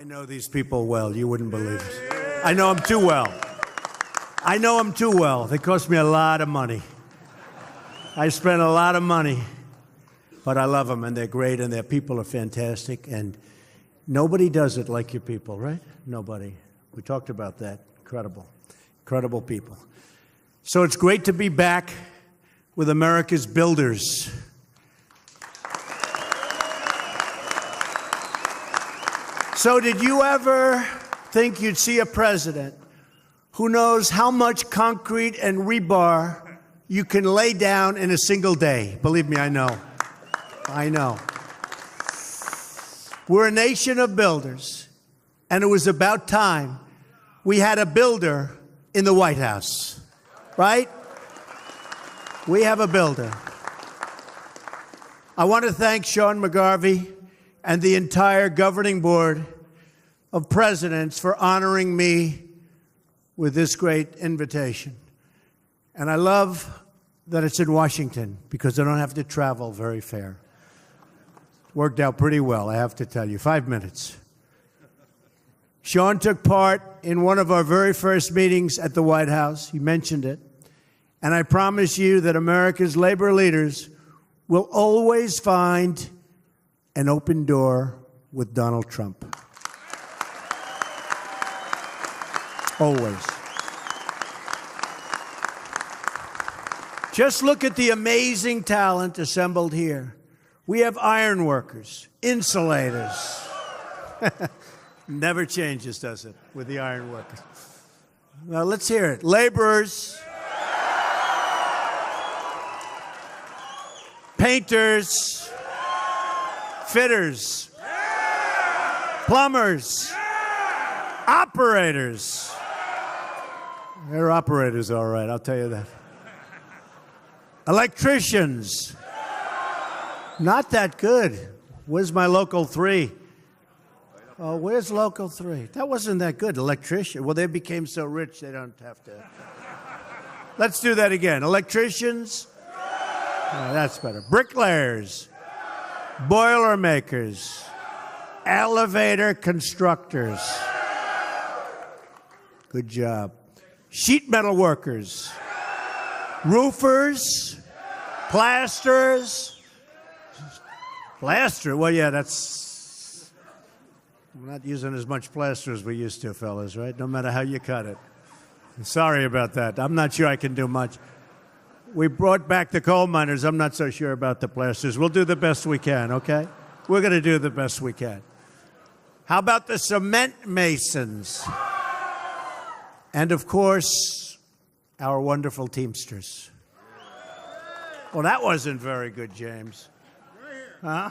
know these people well. You wouldn't believe it. I know them too well. I know them too well. They cost me a lot of money. I spent a lot of money, but I love them, and they're great, and their people are fantastic, and nobody does it like your people, right? Nobody. We talked about that. Incredible. Incredible people. So it's great to be back with America's builders. So did you ever think you'd see a president who knows how much concrete and rebar you can lay down in a single day? Believe me, I know. I know. We're a nation of builders, and it was about time we had a builder in the White House, right? We have a builder. I want to thank Sean McGarvey and the entire governing board of presidents for honoring me with this great invitation. And I love that it's in Washington because I don't have to travel very far. Worked out pretty well, I have to tell you. 5 minutes. Sean took part in one of our very first meetings at the White House. He mentioned it. And I promise you that America's labor leaders will always find an open door with Donald Trump. Always. Just look at the amazing talent assembled here. We have iron workers, insulators. Never changes, does it, with the iron workers? Now, let's hear it. Laborers, painters, fitters, plumbers, operators. They're operators, all right, I'll tell you that. Electricians. Not that good. Where's my local 3? Oh, where's local 3? That wasn't that good. Electrician. Well, they became so rich they don't have to. Let's do that again. Electricians. Oh, that's better. Bricklayers. Boilermakers. Elevator constructors. Good job. Sheet metal workers. Roofers. Plasterers. Plaster? Well, yeah, that's... We're not using as much plaster as we used to, fellas, right? No matter how you cut it. Sorry about that. I'm not sure I can do much. We brought back the coal miners. I'm not so sure about the plasters. We'll do the best we can, okay? We're going to do the best we can. How about the cement masons? And, of course, our wonderful Teamsters. Well, that wasn't very good, James. Huh?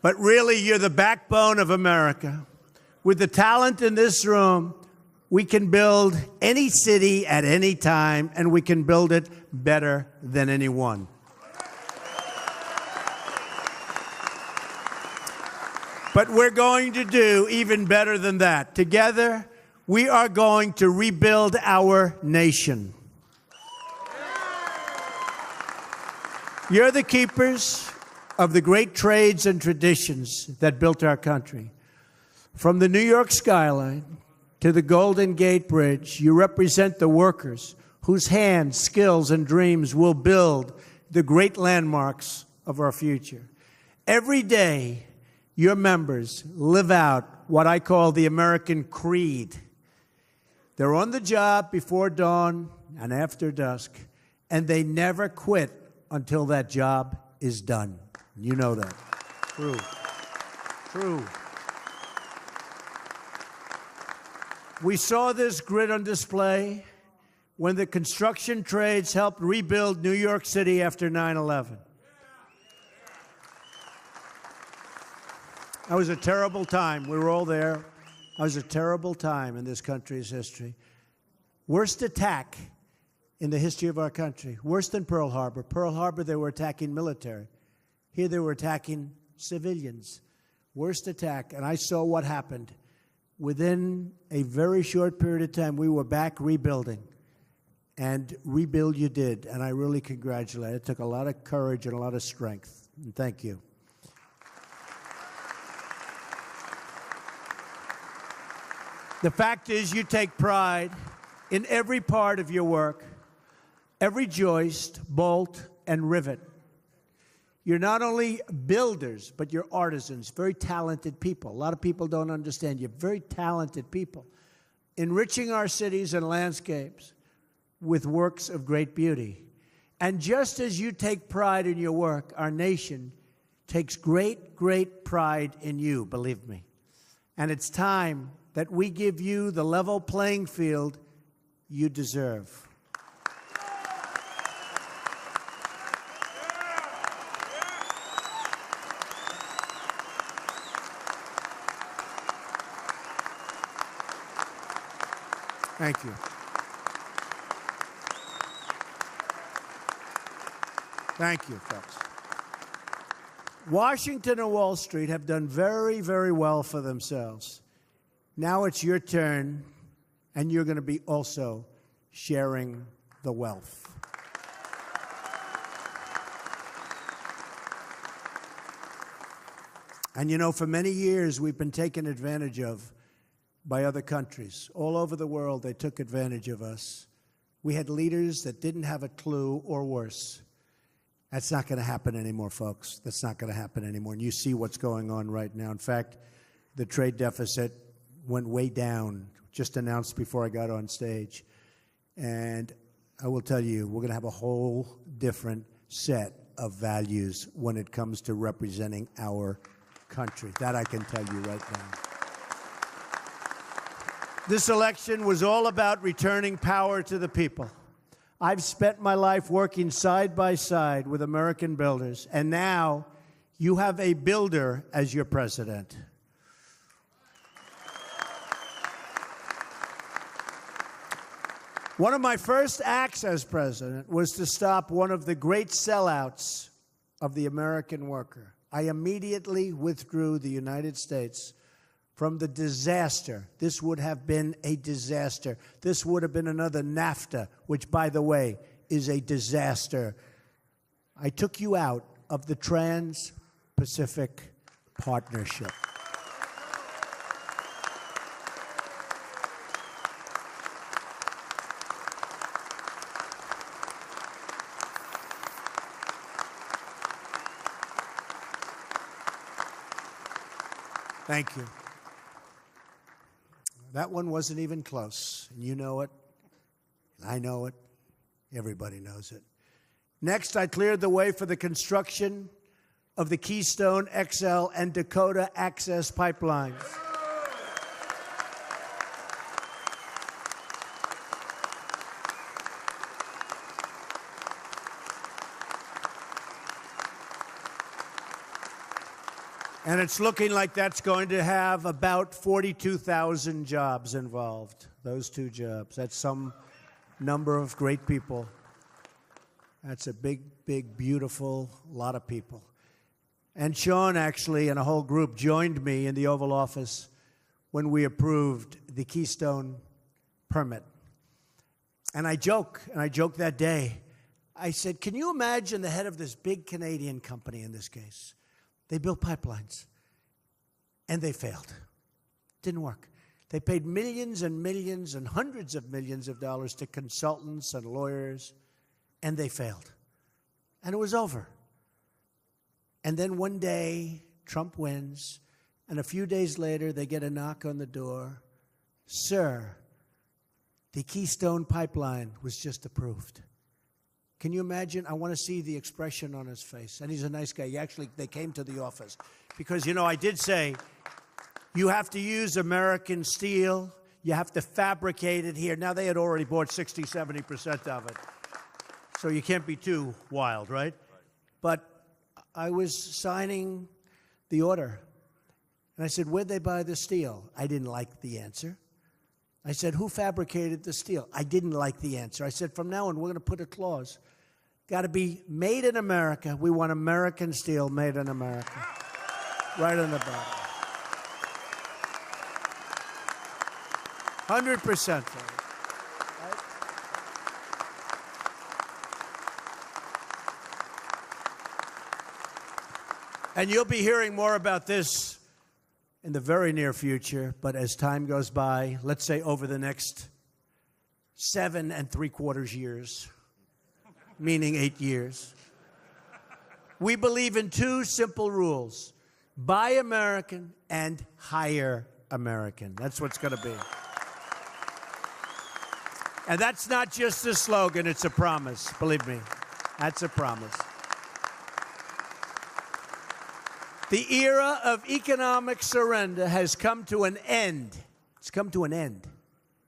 But really, you're the backbone of America. With the talent in this room, we can build any city at any time, and we can build it better than anyone. But we're going to do even better than that. Together, we are going to rebuild our nation. You're the keepers of the great trades and traditions that built our country. From the New York skyline to the Golden Gate Bridge, you represent the workers whose hands, skills, and dreams will build the great landmarks of our future. Every day, your members live out what I call the American creed. They're on the job before dawn and after dusk, and they never quit until that job is done. You know that. True. True. We saw this grit on display when the construction trades helped rebuild New York City after 9/11. That was a terrible time. We were all there. That was a terrible time in this country's history. Worst attack in the history of our country. Worse than Pearl Harbor. Pearl Harbor, they were attacking military. Here they were attacking civilians. Worst attack. And I saw what happened. Within a very short period of time, we were back rebuilding. And rebuild you did. And I really congratulate you. It took a lot of courage and a lot of strength. And thank you. The fact is, you take pride in every part of your work, every joist, bolt, and rivet. You're not only builders, but you're artisans, very talented people. A lot of people don't understand. You're very talented people, enriching our cities and landscapes with works of great beauty. And just as you take pride in your work, our nation takes great, great pride in you, believe me. And it's time that we give you the level playing field you deserve. Thank you. Thank you, folks. Washington and Wall Street have done very, very well for themselves. Now it's your turn, and you're going to be also sharing the wealth. And you know, for many years, we've been taken advantage of by other countries. All over the world, they took advantage of us. We had leaders that didn't have a clue, or worse. That's not going to happen anymore, folks. That's not going to happen anymore. And you see what's going on right now. In fact, the trade deficit went way down, just announced before I got on stage. And I will tell you, we're going to have a whole different set of values when it comes to representing our country. That I can tell you right now. This election was all about returning power to the people. I've spent my life working side by side with American builders, and now you have a builder as your president. One of my first acts as president was to stop one of the great sellouts of the American worker. I immediately withdrew the United States from the disaster. This would have been a disaster. This would have been another NAFTA, which, by the way, is a disaster. I took you out of the Trans-Pacific Partnership. Thank you. That one wasn't even close, and you know it, and I know it, everybody knows it. Next, I cleared the way for the construction of the Keystone XL and Dakota Access pipelines. And it's looking like that's going to have about 42,000 jobs involved, those two jobs. That's some number of great people. That's a big, big, beautiful lot of people. And Sean, actually, and a whole group joined me in the Oval Office when we approved the Keystone permit. And I joked that day. I said, can you imagine the head of this big Canadian company in this case? They built pipelines, and they failed. Didn't work. They paid millions and millions and hundreds of millions of dollars to consultants and lawyers, and they failed. And it was over. And then one day, Trump wins, and a few days later, they get a knock on the door. Sir, the Keystone Pipeline was just approved. Can you imagine? I want to see the expression on his face. And he's a nice guy. They came to the office. Because, you know, I did say, you have to use American steel. You have to fabricate it here. Now, they had already bought 60, 70% of it. So you can't be too wild, right? But I was signing the order. And I said, where'd they buy the steel? I didn't like the answer. I said, who fabricated the steel? I didn't like the answer. I said, from now on, we're going to put a clause. Got to be made in America. We want American steel made in America. Right on the bottom. 100%. Right? And you'll be hearing more about this in the very near future, but as time goes by, let's say over the next 7 3/4 years, meaning 8 years, we believe in 2 simple rules: buy American and hire American. That's what's going to be. And that's not just a slogan, it's a promise. Believe me, that's a promise. The era of economic surrender has come to an end. It's come to an end.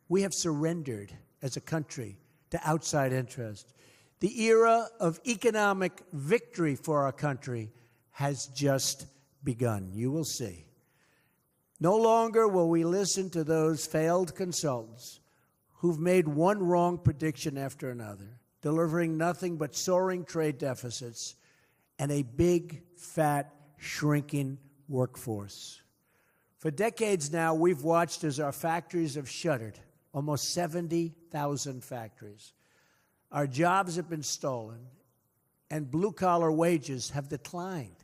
We have surrendered as a country to outside interest. The era of economic victory for our country has just begun. You will see. No longer will we listen to those failed consultants who've made one wrong prediction after another, delivering nothing but soaring trade deficits and a big, fat, shrinking workforce. For decades now, we've watched as our factories have shuttered, almost 70,000 factories. Our jobs have been stolen, and blue-collar wages have declined.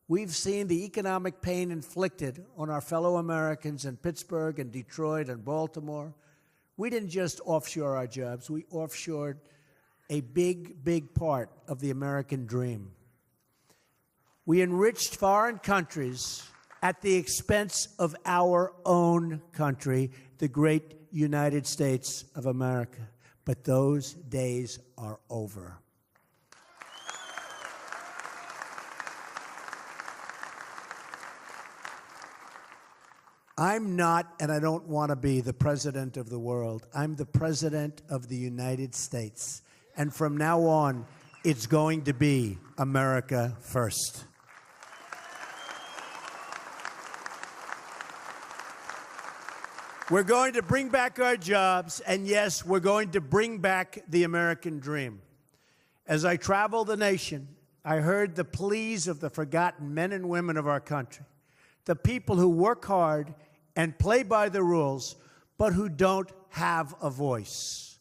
We've seen the economic pain inflicted on our fellow Americans in Pittsburgh and Detroit and Baltimore. We didn't just offshore our jobs, we offshored a big, big part of the American dream. We enriched foreign countries at the expense of our own country, the great United States of America. But those days are over. I'm not, and I don't want to be, the president of the world. I'm the president of the United States. And from now on, it's going to be America first. We're going to bring back our jobs, and yes, we're going to bring back the American dream. As I travel the nation, I heard the pleas of the forgotten men and women of our country, the people who work hard and play by the rules, but who don't have a voice.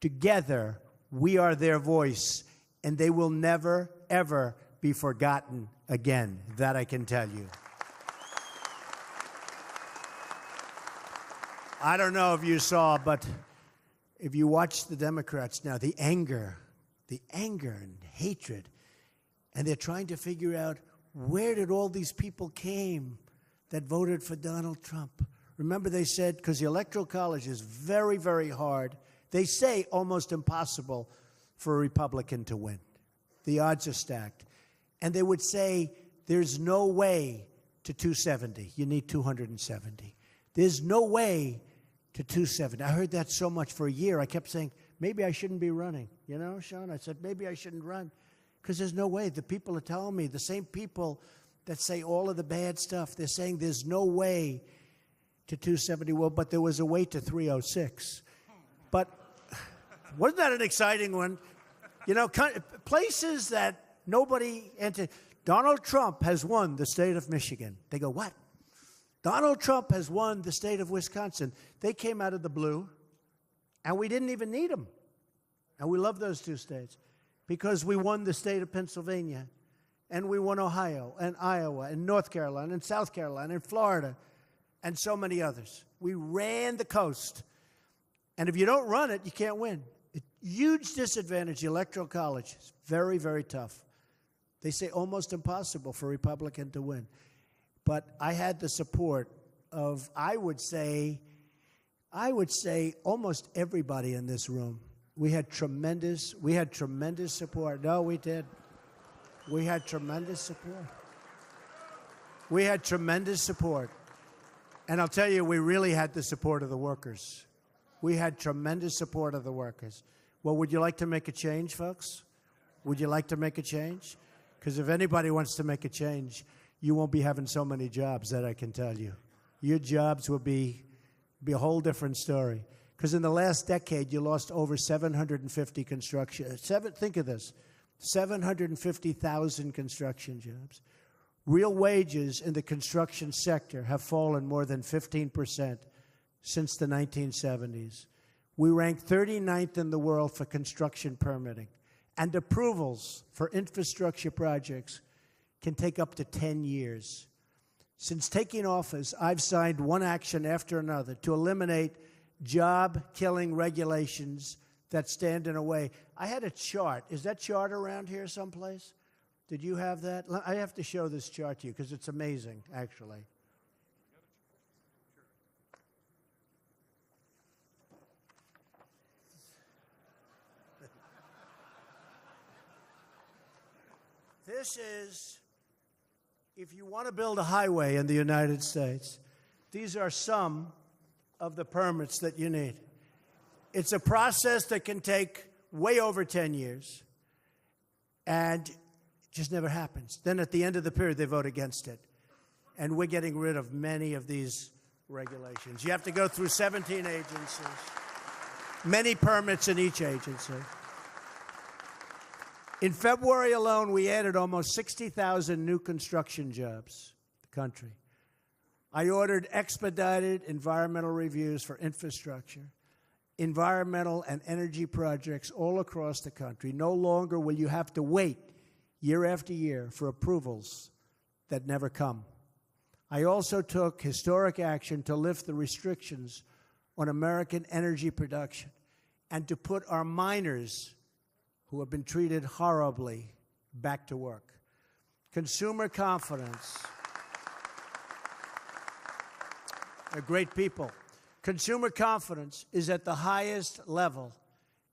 Together, we are their voice, and they will never, ever be forgotten again. That I can tell you. I don't know if you saw, but if you watch the Democrats now, the anger and hatred, and they're trying to figure out where did all these people came that voted for Donald Trump. Remember they said, because the Electoral College is very, very hard, they say almost impossible for a Republican to win. The odds are stacked. And they would say, there's no way to 270. You need 270. There's no way to 270. I heard that so much for a year. I kept saying, maybe I shouldn't be running. You know, Sean, I said, maybe I shouldn't run. Because there's no way. The people are telling me, the same people that say all of the bad stuff, they're saying there's no way to 270. Well, but there was a way to 306. But wasn't that an exciting one? You know, places that nobody entered. Donald Trump has won the state of Michigan. They go, what? Donald Trump has won the state of Wisconsin. They came out of the blue, and we didn't even need them. And we love those 2 states because we won the state of Pennsylvania, and we won Ohio, and Iowa, and North Carolina, and South Carolina, and Florida, and so many others. We ran the coast. And if you don't run it, you can't win. A huge disadvantage, the Electoral College. It's very, very tough. They say almost impossible for a Republican to win. But I had the support of, I would say almost everybody in this room. We had tremendous support. No, we did. We had tremendous support. We had tremendous support. And I'll tell you, we really had the support of the workers. We had tremendous support of the workers. Well, would you like to make a change, folks? Would you like to make a change? Because if anybody wants to make a change, you won't be having so many jobs, that I can tell you. Your jobs will be a whole different story. Because in the last decade, you lost over 750 construction. Think of this, 750,000 construction jobs. Real wages in the construction sector have fallen more than 15% since the 1970s. We rank 39th in the world for construction permitting. And approvals for infrastructure projects can take up to 10 years. Since taking office, I've signed one action after another to eliminate job-killing regulations that stand in a way. I had a chart. Is that chart around here someplace? Did you have that? I have to show this chart to you because it's amazing, actually. This is, if you want to build a highway in the United States, these are some of the permits that you need. It's a process that can take way over 10 years, and it just never happens. Then at the end of the period, they vote against it. And we're getting rid of many of these regulations. You have to go through 17 agencies, many permits in each agency. In February alone, we added almost 60,000 new construction jobs in the country. I ordered expedited environmental reviews for infrastructure, environmental and energy projects all across the country. No longer will you have to wait year after year for approvals that never come. I also took historic action to lift the restrictions on American energy production and to put our miners, who have been treated horribly, back to work. Consumer confidence. They're great people. Consumer confidence is at the highest level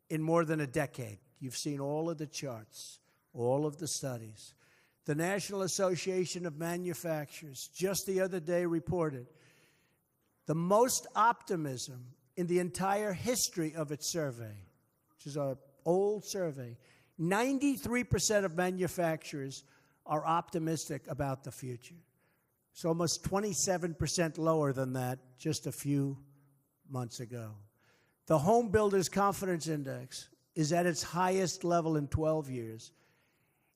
in more than a decade. You've seen all of the charts, all of the studies. The National Association of Manufacturers just the other day reported the most optimism in the entire history of its survey, which is an old survey. 93% of manufacturers are optimistic about the future. It's almost 27% lower than that just a few months ago. The Home Builders Confidence Index is at its highest level in 12 years.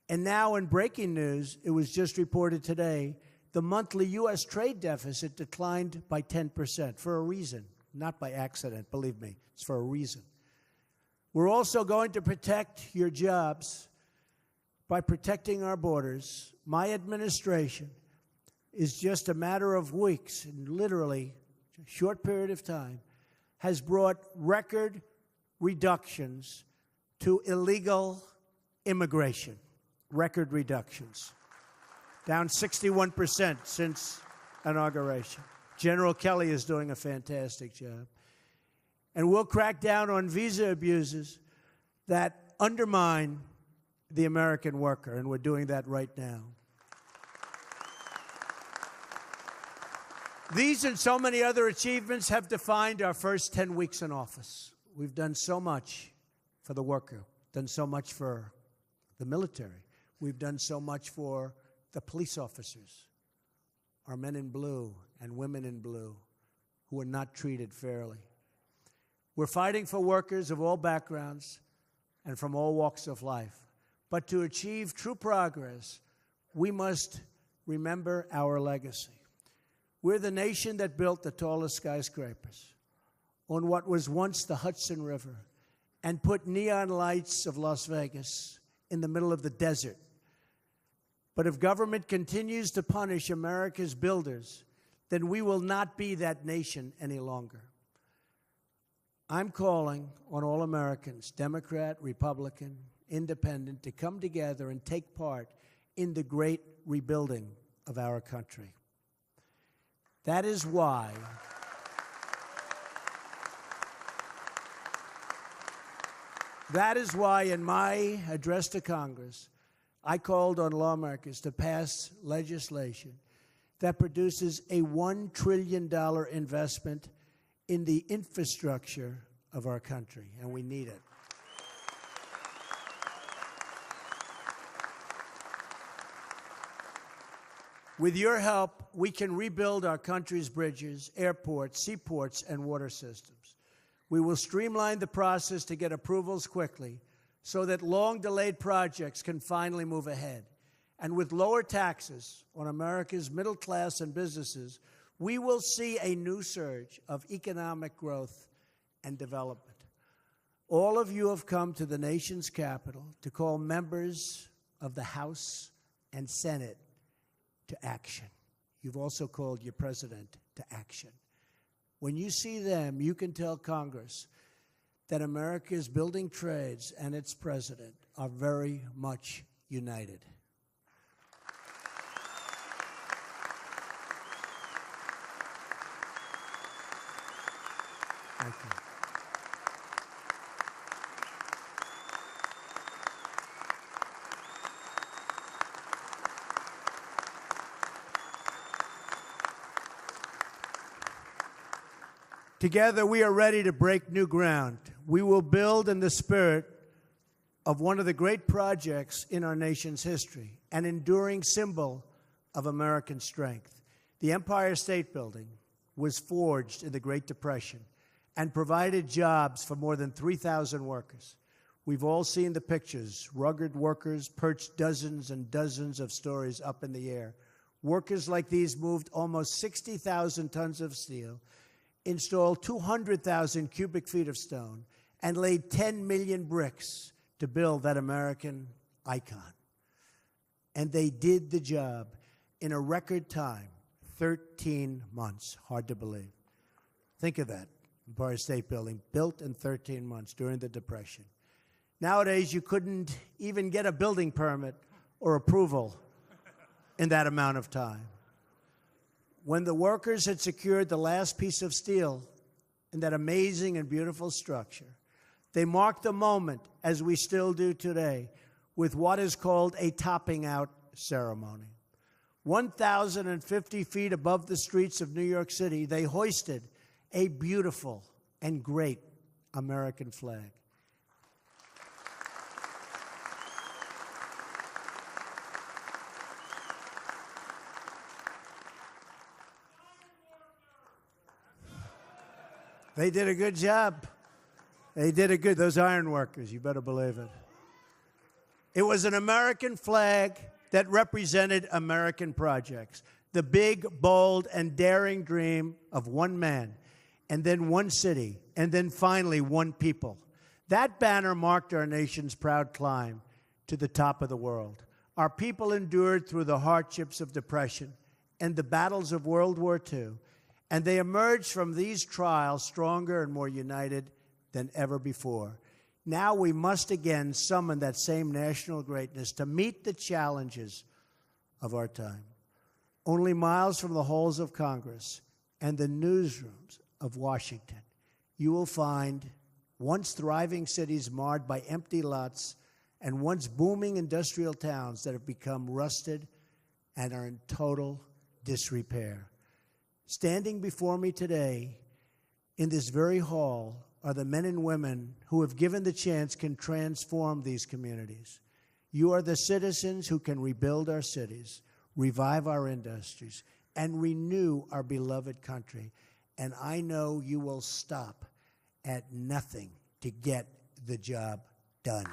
And now in breaking news, it was just reported today, the monthly U.S. trade deficit declined by 10% for a reason, not by accident, believe me, it's for a reason. We're also going to protect your jobs by protecting our borders. My administration is just a matter of weeks, and literally a short period of time, has brought record reductions to illegal immigration. Record reductions. Down 61% since inauguration. General Kelly is doing a fantastic job. And we'll crack down on visa abuses that undermine the American worker, and we're doing that right now. These and so many other achievements have defined our first 10 weeks in office. We've done so much for the worker, done so much for the military. We've done so much for the police officers, our men in blue and women in blue who are not treated fairly. We're fighting for workers of all backgrounds and from all walks of life. But to achieve true progress, we must remember our legacy. We're the nation that built the tallest skyscrapers on what was once the Hudson River and put neon lights of Las Vegas in the middle of the desert. But if government continues to punish America's builders, then we will not be that nation any longer. I'm calling on all Americans, Democrat, Republican, Independent, to come together and take part in the great rebuilding of our country. That is why in my address to Congress, I called on lawmakers to pass legislation that produces a $1 trillion investment in the infrastructure of our country, and we need it. With your help, we can rebuild our country's bridges, airports, seaports, and water systems. We will streamline the process to get approvals quickly so that long-delayed projects can finally move ahead. And with lower taxes on America's middle class and businesses, we will see a new surge of economic growth and development. All of you have come to the nation's capital to call members of the House and Senate to action. you've also called your president to action. When you see them, you can tell Congress that America's building trades and its president are very much united. Thank you. Together, we are ready to break new ground. We will build in the spirit of one of the great projects in our nation's history, an enduring symbol of American strength. The Empire State Building was forged in the Great Depression and provided jobs for more than 3,000 workers. We've all seen the pictures. Rugged workers perched dozens and dozens of stories up in the air. Workers like these moved almost 60,000 tons of steel, installed 200,000 cubic feet of stone, and laid 10 million bricks to build that American icon. And they did the job in a record time, 13 months. Hard to believe. Think of that. Empire State Building, built in 13 months during the Depression. Nowadays, you couldn't even get a building permit or approval in that amount of time. When the workers had secured the last piece of steel in that amazing and beautiful structure, they marked the moment, as we still do today, with what is called a topping out ceremony. 1,050 feet above the streets of New York City, they hoisted a beautiful and great American flag. They did a good job. They did a good, those iron workers, you better believe it. It was an American flag that represented American projects, the big, bold, and daring dream of one man, and then one city, and then finally one people. That banner marked our nation's proud climb to the top of the world. Our people endured through the hardships of depression and the battles of World War II, and they emerged from these trials stronger and more united than ever before. Now we must again summon that same national greatness to meet the challenges of our time. Only miles from the halls of Congress and the newsrooms of Washington, you will find once thriving cities marred by empty lots and once booming industrial towns that have become rusted and are in total disrepair. Standing before me today in this very hall are the men and women who, if given the chance, can transform these communities. You are the citizens who can rebuild our cities, revive our industries, and renew our beloved country. And I know you will stop at nothing to get the job done.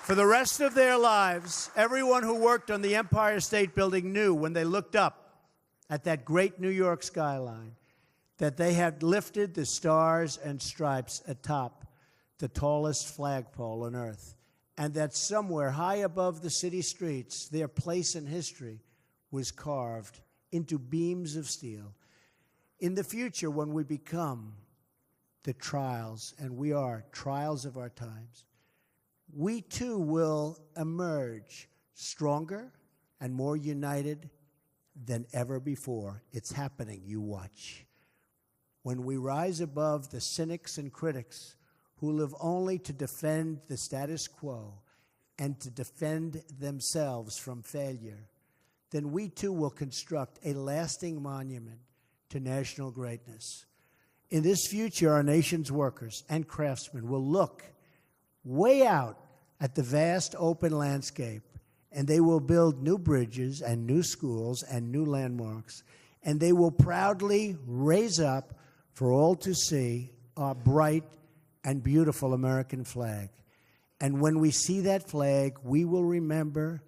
For the rest of their lives, everyone who worked on the Empire State Building knew when they looked up at that great New York skyline that they had lifted the stars and stripes atop the tallest flagpole on earth, and that somewhere high above the city streets, their place in history was carved into beams of steel. In the future, when we become the trials, and we are trials of our times, we too will emerge stronger and more united than ever before. It's happening, you watch. When we rise above the cynics and critics who live only to defend the status quo and to defend themselves from failure, then we too will construct a lasting monument to national greatness. In this future, our nation's workers and craftsmen will look way out at the vast open landscape, and they will build new bridges and new schools and new landmarks, and they will proudly raise up for all to see our bright and beautiful American flag. And when we see that flag, we will remember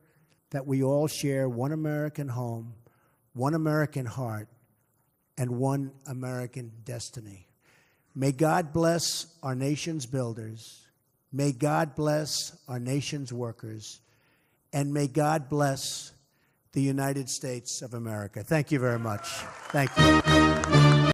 that we all share one American home, one American heart, and one American destiny. May God bless our nation's builders. May God bless our nation's workers. and may God bless the United States of America. Thank you very much. Thank you.